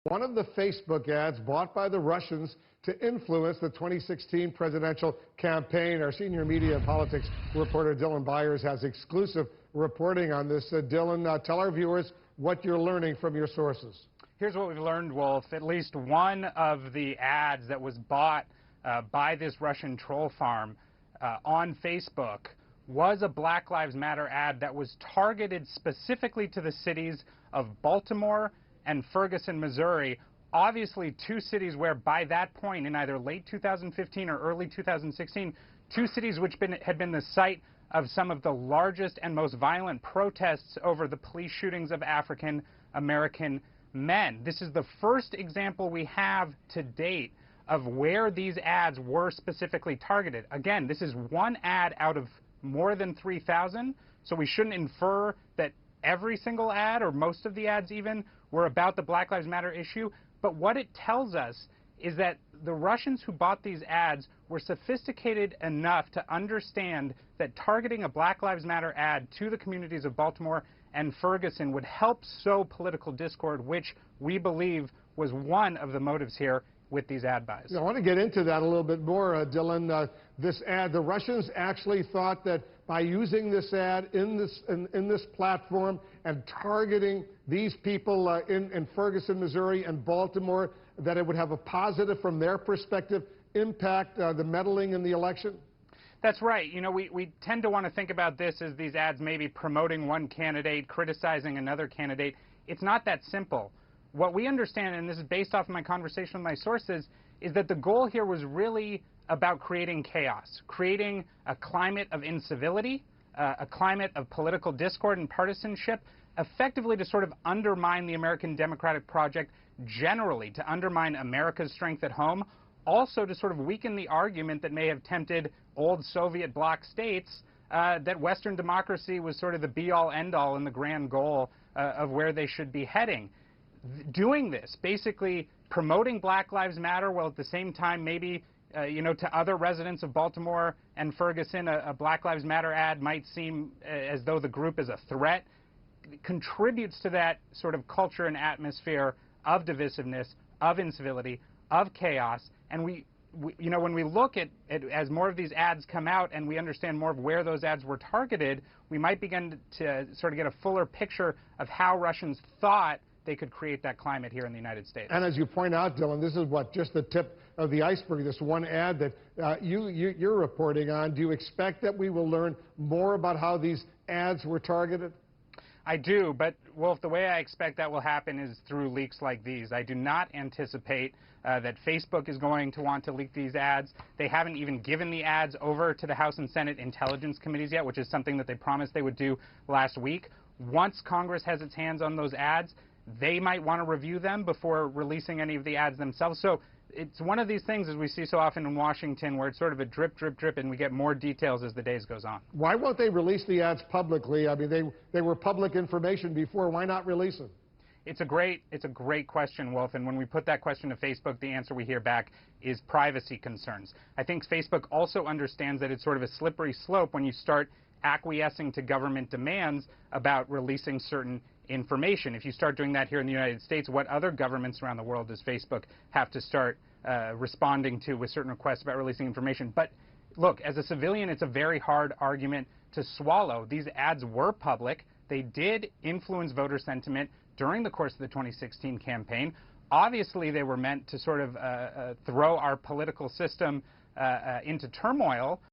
One of the Facebook ads bought by the Russians to influence the 2016 presidential campaign. Our senior media and politics reporter Dylan Byers has exclusive reporting on this. Dylan, tell our viewers what you're learning from your sources. Here's what we've learned, Wolf. At least one of the ads that was bought by this Russian troll farm on Facebook was a Black Lives Matter ad that was targeted specifically to the cities of Baltimore and Ferguson, Missouri, obviously two cities where by that point in either late 2015 or early 2016, two cities which had been the site of some of the largest and most violent protests over the police shootings of African American men. This is the first example we have to date of where these ads were specifically targeted. Again, this is one ad out of more than 3,000, so we shouldn't infer that every single ad, or most of the ads even, were about the Black Lives Matter issue. But what it tells us is that the Russians who bought these ads were sophisticated enough to understand that targeting a Black Lives Matter ad to the communities of Baltimore and Ferguson would help sow political discord, which we believe was one of the motives here with these ad buys. I want to get into that a little bit more, Dylan. This ad, the Russians actually thought that by using this ad in this platform and targeting these people in Ferguson, Missouri and Baltimore, that it would have a positive, from their perspective, impact the meddling in the election? That's right. You know, we tend to want to think about this as these ads maybe promoting one candidate, criticizing another candidate. It's not that simple. What we understand, and this is based off of my conversation with my sources, is that the goal here was really about creating chaos, creating a climate of incivility, a climate of political discord and partisanship, effectively to sort of undermine the American democratic project generally, to undermine America's strength at home, also to sort of weaken the argument that may have tempted old Soviet bloc states that Western democracy was sort of the be-all, end-all and the grand goal of where they should be heading. Doing this, basically promoting Black Lives Matter, while at the same time maybe, to other residents of Baltimore and Ferguson, a Black Lives Matter ad might seem as though the group is a threat, contributes to that sort of culture and atmosphere of divisiveness, of incivility, of chaos. And when we look at as more of these ads come out and we understand more of where those ads were targeted, we might begin to sort of get a fuller picture of how Russians thought they could create that climate here in the United States. And as you point out, Dylan, this is just the tip of the iceberg, this one ad that you're reporting on. Do you expect that we will learn more about how these ads were targeted? I do, but, Wolf, the way I expect that will happen is through leaks like these. I do not anticipate that Facebook is going to want to leak these ads. They haven't even given the ads over to the House and Senate Intelligence Committees yet, which is something that they promised they would do last week. Once Congress has its hands on those ads, they might want to review them before releasing any of the ads themselves. So it's one of these things, as we see so often in Washington, where it's sort of a drip, drip, drip, and we get more details as the days goes on. Why won't they release the ads publicly? I mean, they were public information before. Why not release them? It's a great question, Wolf, and when we put that question to Facebook, the answer we hear back is privacy concerns. I think Facebook also understands that it's sort of a slippery slope when you start acquiescing to government demands about releasing certain information. If you start doing that here in the United States, what other governments around the world does Facebook have to start responding to with certain requests about releasing information? But look, as a civilian, it's a very hard argument to swallow. These ads were public. They did influence voter sentiment during the course of the 2016 campaign. Obviously, they were meant to sort of throw our political system into turmoil.